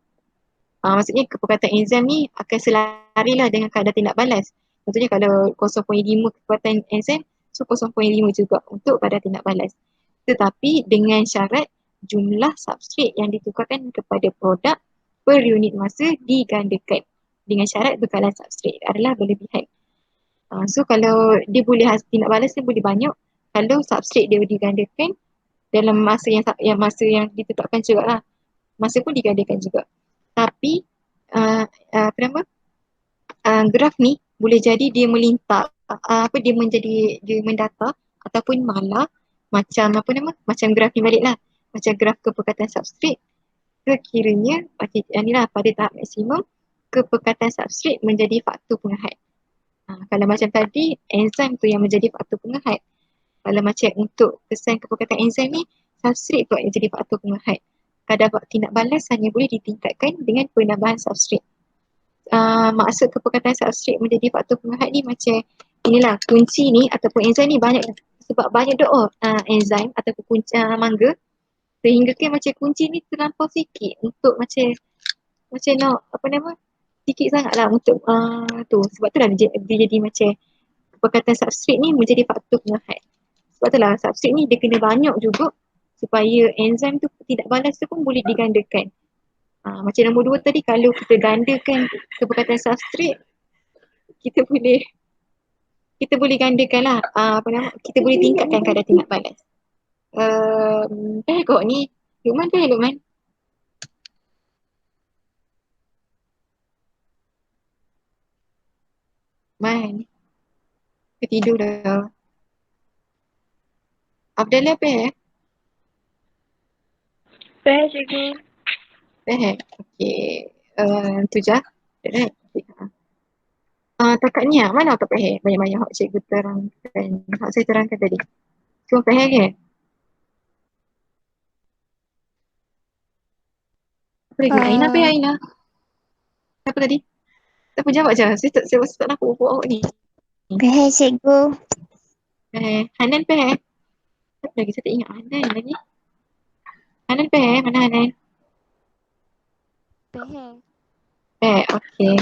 Maksudnya kepekatan enzim ni akan selari lah dengan kadar tindak balas. Contohnya kalau 0.5 kepekatan enzim, so 0.5 juga untuk kadar tindak balas. Tetapi dengan syarat jumlah substrate yang ditukarkan kepada produk per unit masa digandakan dengan syarat bekalan substrate adalah berlebihan. So kalau dia boleh tindak balas dia boleh banyak kalau substrate dia digandakan dalam masa yang ditetapkan juga lah. Masa pun digandakan juga. Tapi graf ni boleh jadi dia melintas, dia mendata ataupun malah macam graf ni balik lah. Macam graf kepekatan substrate. Sekiranya pada tahap maksimum kepekatan substrate menjadi faktor penghad. Kalau macam tadi enzim tu yang menjadi faktor penghad. Kalau macam untuk kesan kepekatan enzim ni, substrate pula yang jadi faktor penghad. Kadar tindak balas hanya boleh ditingkatkan dengan penambahan substrate. Maksud kepekatan substrate menjadi faktor penghad ni macam inilah, kunci ni ataupun enzim ni banyak sebab banyak enzim ataupun kunci mangga sehingga kan macam kunci ni terlampau sikit untuk macam nak sikit sangat lah untuk tu. Sebab tu lah dia jadi macam kepekatan substrate ni menjadi faktor penghad. Sebab tu lah substrate ni dia kena banyak juga supaya enzim tu tidak balas tu pun boleh digandakan. Macam nombor dua tadi, kalau kita gandakan kepekatan substrate, kita boleh gandakan lah, kita boleh tingkatkan kadar tindak balas. Kok ni, Lukman? Man, ketidur dah. Abdallah Cikgu. Okay. Tu je. Right. Takat ni mana otak banyak-banyak hak cikgu terangkan, hak saya terangkan tadi. Cuma ke? Apa lagi? Aina. Apa tadi? Apa jawab je? Saya tak nak buat awak ni. Cikgu. Hanan apa lagi? Saya tak ingat Hanan lagi. Hanan mana Hanan? Okay.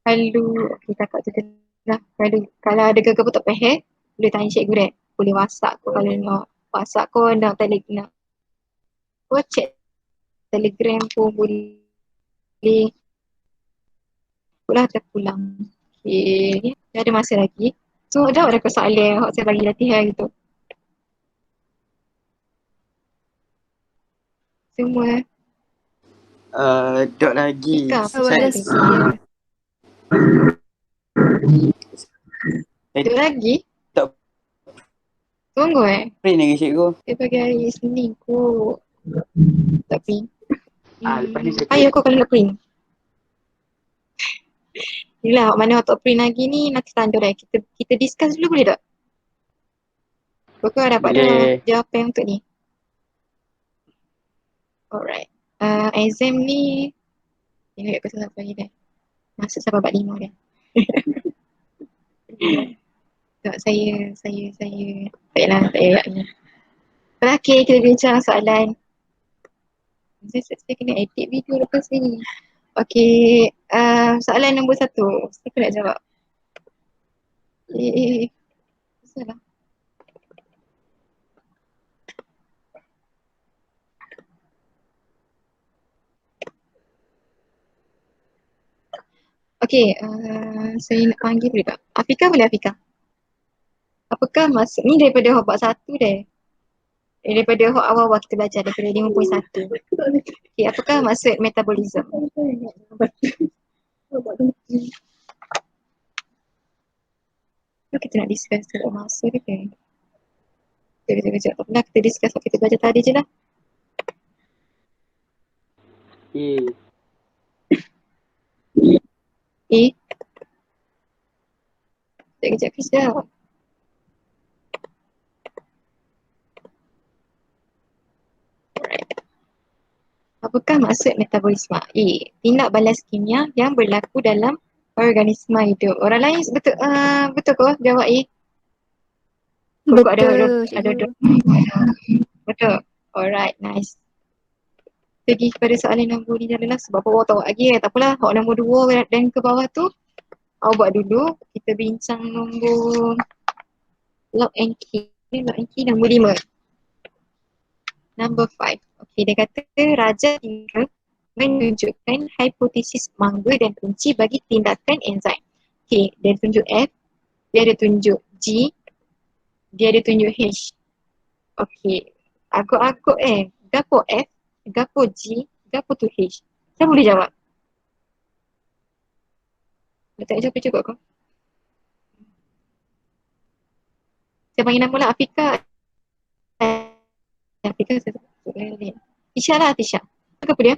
Okay, kakak tu lah. Kalau ada gagal tak boleh tanya cikgu deh. Boleh WhatsApp ko kalau nak. WhatsApp ko nak Telegram. Chat Telegram pun boleh. Pula terpulang. Okay. Dah ada masa lagi. So, dah ada soalan saya bagi latihan gitu. Semua. Dok lagi. Dok lagi? Tak. Tunggu Print lagi cikgu. Dia bagi hari Isnin kot. Tak print. Lepas ni saya Ayah kau kalau nak print. Yelah, mana untuk print lagi ni nanti tanda dah. Kita discuss dulu boleh tak? Kau dapat dah jawapan untuk ni. Alright. Exam ni, tengok aku salah lagi dah. Masuk sampai bab 5 dah. Tak, saya. Tak payah ayatnya. Okay, kita bincang soalan. Saya kena edit video lepas ni. Okay, soalan nombor 1. Siapa nak jawab? Salah. Okay, saya nak panggil boleh tak? Afika boleh Afika? Apakah maksud ni daripada hok bab 1 deh? Daripada hok awal-awal kita belajar daripada 5.1. Okay, apakah maksud metabolism? Kita nak discuss tentang masa dia ke? Kejap. Tak apalah, kita discuss apa kita belajar tadi je lah. Kejap kejap. Apakah maksud metabolisme? Tindak balas kimia yang berlaku dalam organisma hidup. Orang lain betul ke jawab A? Betul, Ada betul. Alright, nice. Pergi kepada soalan nombor ni adalah sebab awak tahu lagi tak apalah. Hak nombor 2 dan ke bawah tu awak buat dulu. Kita bincang nombor lock and key. Lock and key nombor 5. Number 5. Okay, dia kata Raja tinggal menunjukkan hipotesis mangga dan kunci bagi tindakan enzim. Okay, dia tunjuk F, dia ada tunjuk G, dia ada tunjuk H. Okay, agak-agak gapo F, gapo G, gapo tu H. Saya boleh jawab? Tak cukup kau. Saya panggil nama lah Afika. Afika saya sebut. Tisha lah Tisha. Apa dia?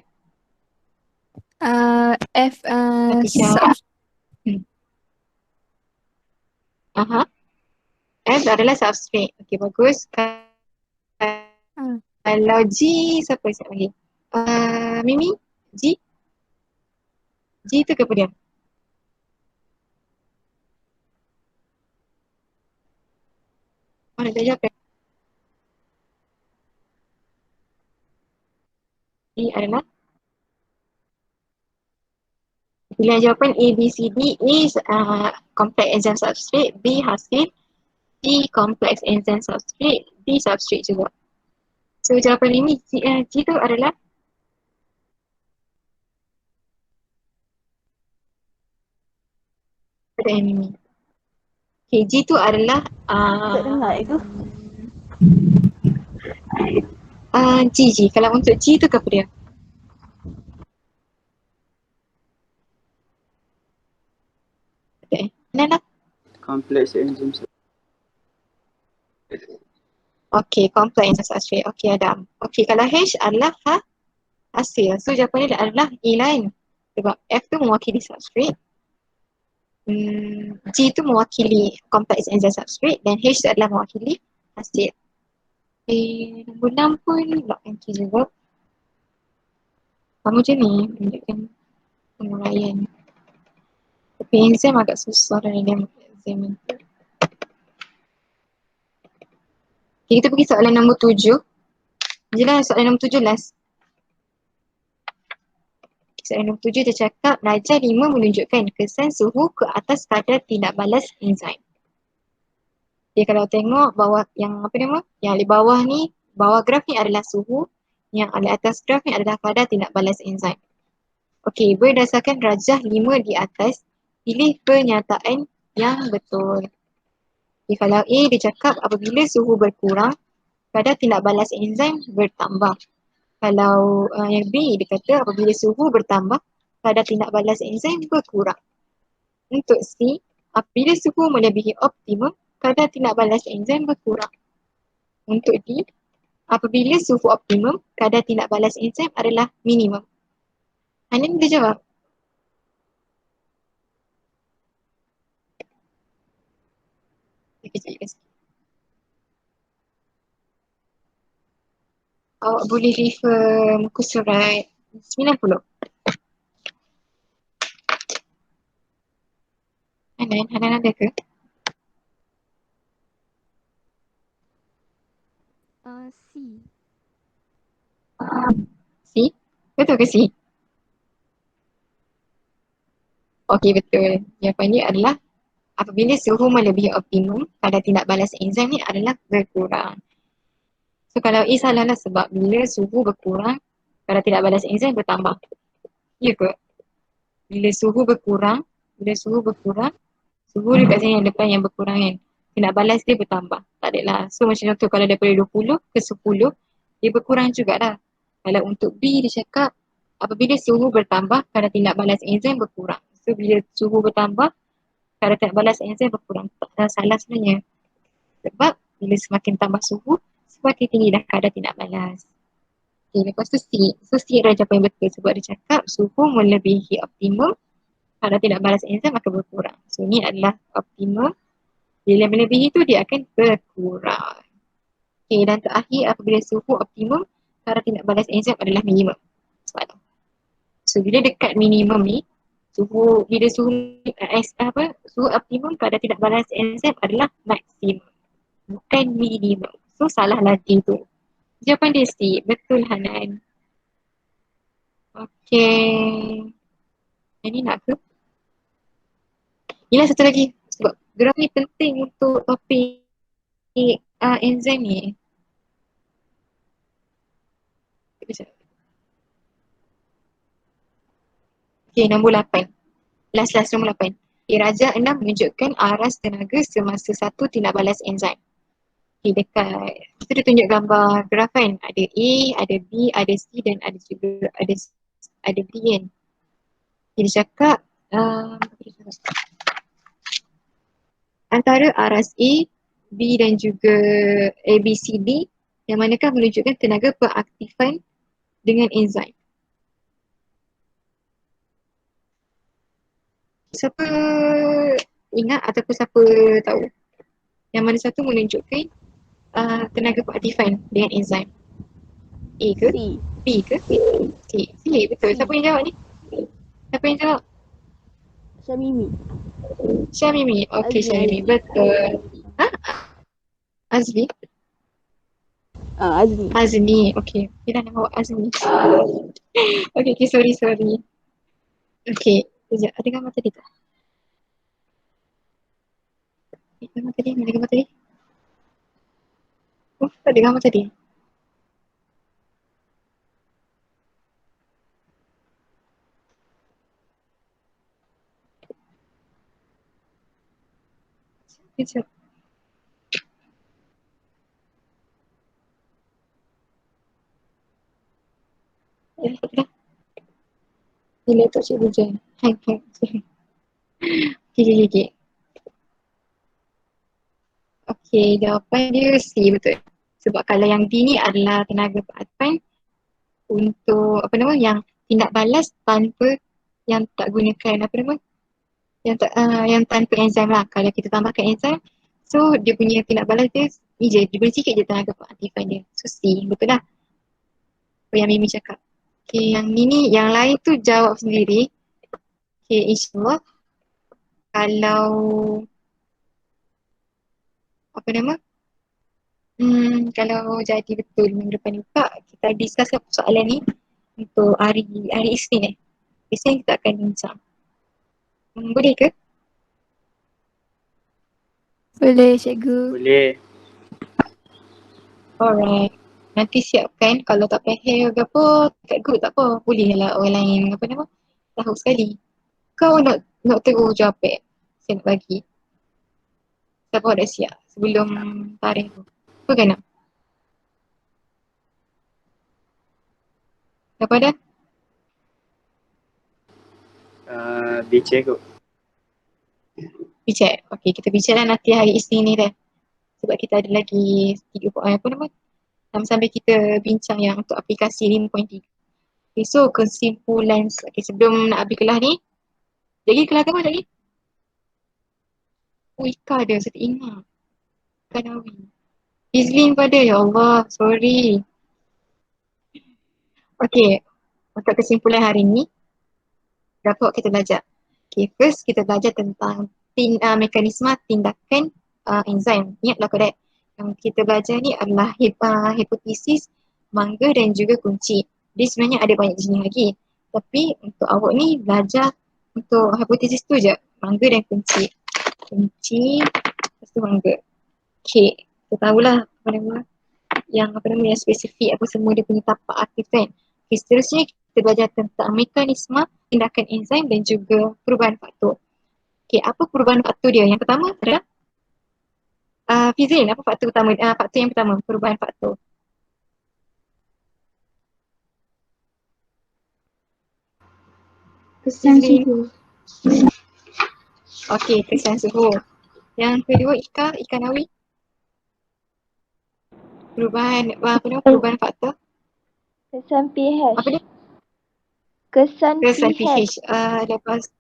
F Tisha. F adalah substrate. Okay, bagus. Kalau G, siapa saya panggil? Mimi? G? G tu ke apa dia? Mana dah jawab? G adalah pilihan jawapan A, B, C, D is complex enzyme substrate, B hasil, C complex enzyme substrate, D substrate juga. So jawapan ini G tu adalah pada enemy. Okay, G tu adalah tak dengar itu. G. Kalau untuk G tu ke apa dia? Okay, mana lah? Complex enzyme. Okay, complex enzyme substrate. Okay, Adam. Okay, kalau H adalah hasil. So jawapan dia adalah E lain. Sebab F tu mewakili substrate. G tu mewakili complex enzyme substrate dan H tu adalah mewakili hasil. Nombor 6 pun lock and key juga. Sama je ni, menunjukkan penguraian. Tapi exam agak susah dalam exam ni. Okay, kita pergi soalan nombor 7. Jelas soalan nombor 7 last. Soalan nombor 7 dia cakap Raja 5 menunjukkan kesan suhu ke atas kadar tindak balas enzim. Okay, kalau tengok bawah yang apa nama? Yang di bawah ni, bawah graf ni adalah suhu. Yang di atas graf ni adalah kadar tindak balas enzim. Okey, berdasarkan rajah 5 di atas, pilih pernyataan yang betul. Okay, kalau A dia cakap apabila suhu berkurang, kadar tindak balas enzim bertambah. Kalau yang B dia kata apabila suhu bertambah, kadar tindak balas enzim berkurang. Untuk C, apabila suhu melebihi optimum, kadar tindak balas enzim berkurang. Untuk D, apabila suhu optimum, kadar tindak balas enzim adalah minimum. Hanin dia jawab. Awak boleh refer muka surat 90. Hanan ada ke? C. C? Betul ke C? Okey, betul. Jawapannya adalah apabila suhu melebihi optimum, kadar tindak balas enzim ni adalah berkurang. So kalau A salah lah sebab bila suhu berkurang, kadar tindak balas enzim bertambah. Ya ke? Bila suhu berkurang, suhu dekat sini yang depan yang berkurang kan. Tindak balas dia bertambah. Tak ada lah. So macam contoh kalau daripada 20 ke 10, dia berkurang jugalah. Kalau untuk B dia cakap apabila suhu bertambah, kadar tindak balas enzim berkurang. So bila suhu bertambah, kadar tindak balas enzim berkurang. Tak salah sebenarnya. Sebab bila semakin tambah suhu, semakin tinggi dah kadar tindak balas. Okay, lepas tu C. So C adalah jawapan yang betul sebab dia cakap suhu melebihi optimum, kadar tindak balas enzim akan berkurang. So ni adalah optimum. Bila melebihi tu dia akan berkurang. Okay, dan terakhir apabila suhu optimum, kadar tindak balas enzim adalah minimum. Soalan. So bila dekat minimum ni, bila suhu optimum kadar tindak balas enzim adalah maksimum, bukan minimum. So salah lagi tu. Jawapan dia C. Betul Hanan. Okay. Ini nak ke? Inilah satu lagi. Sebab graf ni penting untuk topik enzim ni. Okay, nombor 8. Last nombor 8. Irajah 6 menunjukkan aras tenaga semasa satu tindak balas enzim. Okay, dekat kita dah tunjuk gambar graf kan. Ada A, ada B, ada C dan ada juga ada B kan. Dia cakap antara aras A, B dan juga A, B, C, D yang manakah menunjukkan tenaga pengaktifan dengan enzim. Siapa ingat ataupun siapa tahu yang mana satu menunjukkan tenaga pengaktifan dengan enzim? A ke? C. B ke? C. C. Betul. C. Siapa yang jawab ni? Siapa yang jawab? Syamimi. Syamimi. Okay, Azmi. Syamimi. Betul. Ha? Azmi? Azmi. Azmi. Okay. Kita nak bawa Azmi. Okay, sorry. Okay. Sekejap. Ada gambar tadi tak? Mana gambar tadi? Oh, tak ada gambar tadi. Sekejap. Tak ada. Ini laptop cik hujan. Hang. Okay. Okay, jawapan dia C betul. Sebab kalau yang D ni adalah tenaga pengaktifan untuk yang tindak balas tanpa yang tak gunakan yang tanpa enzim lah. Kalau kita tambahkan enzim, so dia punya tindak balas dia ni je, dia boleh sikit je tenaga pengaktifan dia. So C, betul lah. Apa yang Mimi cakap. Okay, yang ni yang lain tu jawab sendiri. Okay, insyaAllah kalau kalau jadi betul minggu depan ni Pak, kita discusskan soalan ni untuk hari Isnin Isnin kita akan bincang. Boleh ke? Boleh, cikgu. Boleh. Alright. Nanti siapkan kalau tak faham ke apa, kat group tak apa. Boleh lah orang lain tahu sekali. Kau nak terus jawab saya nak bagi. Siapa dah siap sebelum tarikh tu. Apa kan nak? Siapa dah? Bicara kot. Bicara. Okay, kita bicara nanti hari Isnin ni dah. Sebab kita ada lagi 3 sampai kita bincang yang untuk aplikasi 5.3. Okay, so kesimpulan sebelum nak habis kelas ni. Jadi kelas apa lagi? Ika ada, saya tak ingat. Kanawi. Izlin pada, ya Allah, sorry. Okey, untuk kesimpulan hari ni, berapa kita belajar? Okay, first kita belajar tentang mekanisme tindakan enzim. Ingatlah correct. Yang kita belajar ni adalah hipotesis, mangga dan juga kunci. Dia sebenarnya ada banyak jenis lagi. Tapi untuk awak ni belajar untuk hipotesis tu je, mangga dan kunci. Kunci, lepas tu mangga. Okay, kita tahulah apa nama yang spesifik apa semua dia punya tapak aktif kan. Okay, seterusnya kita belajar tentang mekanisme tindakan enzim dan juga perubahan faktor. Okay, apa perubahan faktor dia? Yang pertama adalah Fizrin, apa faktor utama? Faktor yang pertama, perubahan faktor. Kesan Fizrin. suhu. Okey, kesan suhu. Yang kedua, Ika Nawi. Perubahan faktor. Kesan pH. Apa dia? Kesan Kesan pH. pH. Lepas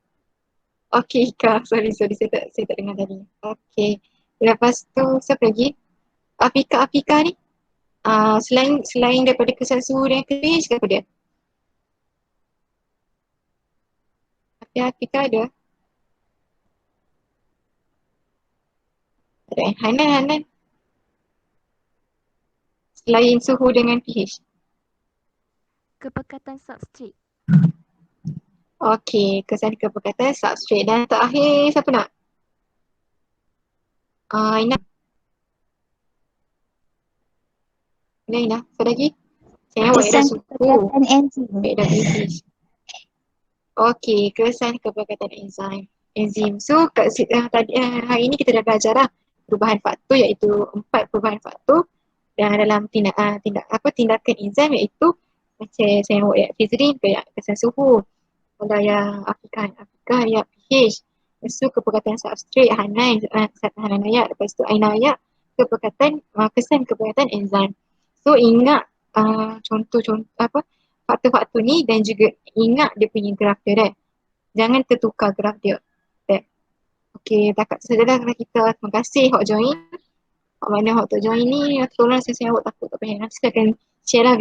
okey Ika, sorry saya tak dengar tadi. Okey. Lepas tu siapa lagi? Apika ni. Selain daripada kesan suhu dan pH, apa dia? Apika ada? Ada Hanan. Selain suhu dengan pH. Kepekatan substrate. Okey, kesan kepekatan substrate. Dan terakhir siapa nak? Ina. Ina. Siapa lagi? Saya awak dah suhu. Kepekatan enzim. Dah pH. Okey, kesan kepekatan enzim. So hari ini kita dah belajar lah perubahan faktor iaitu 4 perubahan faktor dan dalam tindakan enzim iaitu macam saya awak Fizrin kayak kesan suhu. Kalau yang Afrika ya pH. Lepas tu kepekatan substrate Hanan ayat. Lepas tu Aina ayat kesan kepekatan enzim. So ingat contoh-contoh faktor-faktor ni dan juga ingat dia punya graf dia dah. Jangan tertukar graf dia. Okey, takat tu sajalah kita. Terima kasih hok join. Hok mana hok tak join ni, tolong saya awak takut tak payah. Nanti saya akan share lah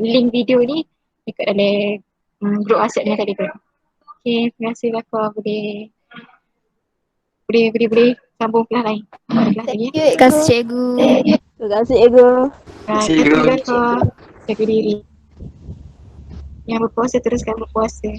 link video ni dekat dalam grup WhatsApp ni tadi tu. Okey, terima kasih lah kau boleh sambung kelas lain. Kelas lagi. Terima kasih cikgu. Terima kasih, Ego. Terima kasih kau. Jaga diri. Yang berpuasa teruskan berpuasa.